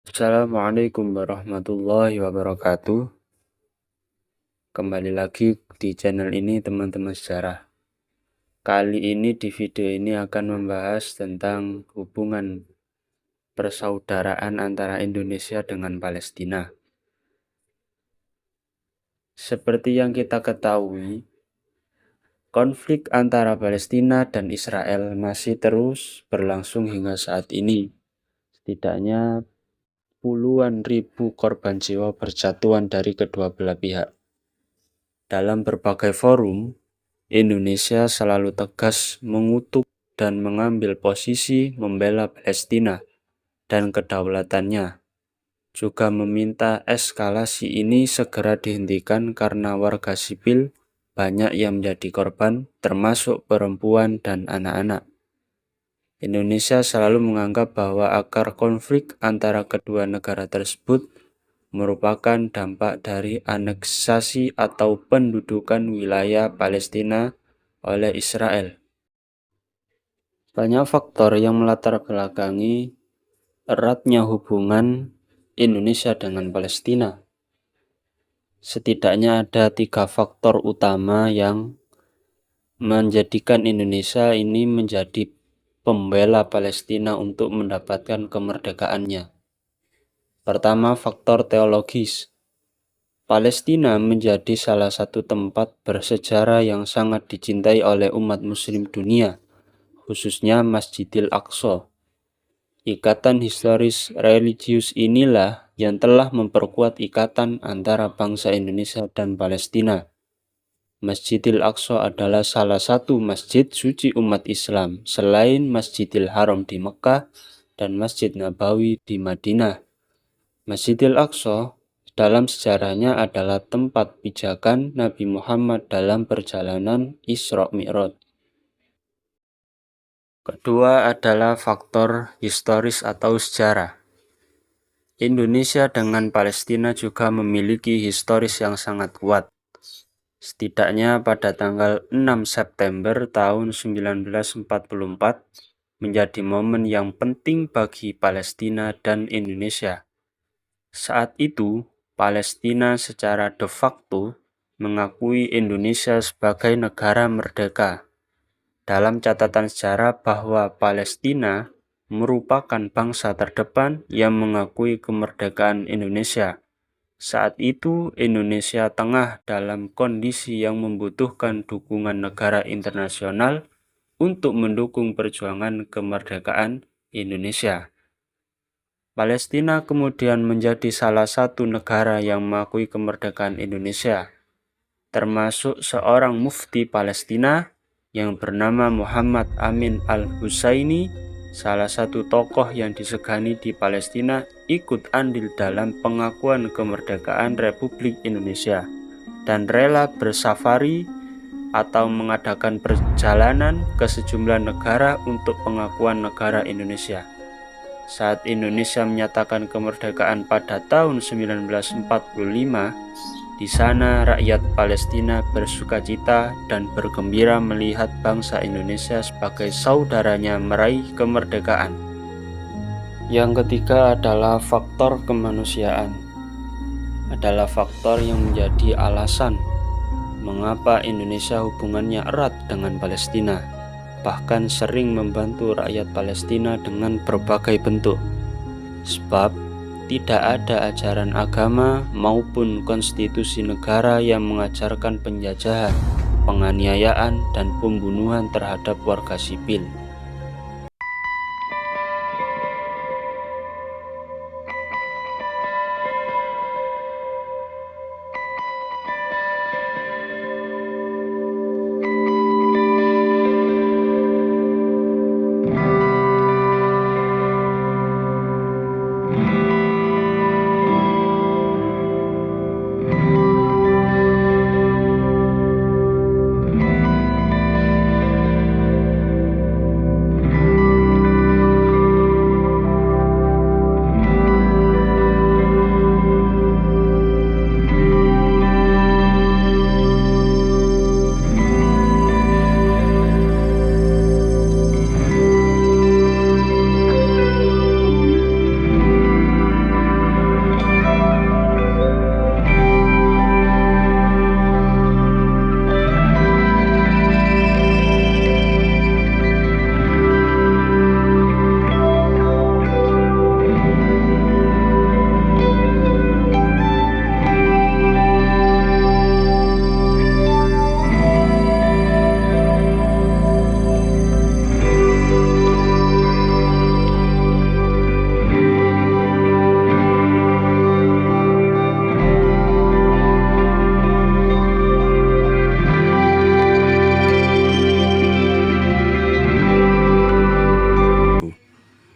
Assalamualaikum warahmatullahi wabarakatuh. Kembali lagi di channel ini teman-teman sejarah. Kali ini di video ini akan membahas tentang hubungan persaudaraan antara Indonesia dengan Palestina. Seperti yang kita ketahui, konflik antara Palestina dan Israel masih terus berlangsung hingga saat ini. Setidaknya puluhan ribu korban jiwa berjatuhan dari kedua belah pihak. Dalam berbagai forum, Indonesia selalu tegas mengutuk dan mengambil posisi membela Palestina dan kedaulatannya. Juga meminta eskalasi ini segera dihentikan karena warga sipil banyak yang menjadi korban, termasuk perempuan dan anak-anak. Indonesia selalu menganggap bahwa akar konflik antara kedua negara tersebut merupakan dampak dari aneksasi atau pendudukan wilayah Palestina oleh Israel. Banyak faktor yang melatar belakangi eratnya hubungan Indonesia dengan Palestina. Setidaknya ada 3 faktor utama yang menjadikan Indonesia ini menjadi pembela Palestina untuk mendapatkan kemerdekaannya. Pertama, faktor teologis. Palestina menjadi salah satu tempat bersejarah yang sangat dicintai oleh umat muslim dunia, khususnya Masjidil Aqsa. Ikatan historis religius inilah yang telah memperkuat ikatan antara bangsa Indonesia dan Palestina. Masjidil Aqsa adalah salah satu masjid suci umat Islam selain Masjidil Haram di Mekah dan Masjid Nabawi di Madinah. Masjidil Aqsa dalam sejarahnya adalah tempat pijakan Nabi Muhammad dalam perjalanan Isra Mi'raj. Kedua adalah faktor historis atau sejarah. Indonesia dengan Palestina juga memiliki historis yang sangat kuat. Setidaknya pada tanggal 6 September tahun 1944 menjadi momen yang penting bagi Palestina dan Indonesia. Saat itu, Palestina secara de facto mengakui Indonesia sebagai negara merdeka. Dalam catatan sejarah bahwa Palestina merupakan bangsa terdepan yang mengakui kemerdekaan Indonesia. Saat itu, Indonesia tengah dalam kondisi yang membutuhkan dukungan negara internasional untuk mendukung perjuangan kemerdekaan Indonesia. Palestina kemudian menjadi salah satu negara yang mengakui kemerdekaan Indonesia, termasuk seorang mufti Palestina yang bernama Muhammad Amin al-Husaini, salah satu tokoh yang disegani di Palestina, ikut andil dalam pengakuan kemerdekaan Republik Indonesia dan rela bersafari atau mengadakan perjalanan ke sejumlah negara untuk pengakuan negara Indonesia. Saat Indonesia menyatakan kemerdekaan pada tahun 1945, di sana rakyat Palestina bersukacita dan bergembira melihat bangsa Indonesia sebagai saudaranya meraih kemerdekaan. Yang ketiga adalah faktor kemanusiaan. Adalah faktor yang menjadi alasan mengapa Indonesia hubungannya erat dengan Palestina, bahkan sering membantu rakyat Palestina dengan berbagai bentuk. Sebab tidak ada ajaran agama maupun konstitusi negara yang mengajarkan penjajahan, penganiayaan, dan pembunuhan terhadap warga sipil.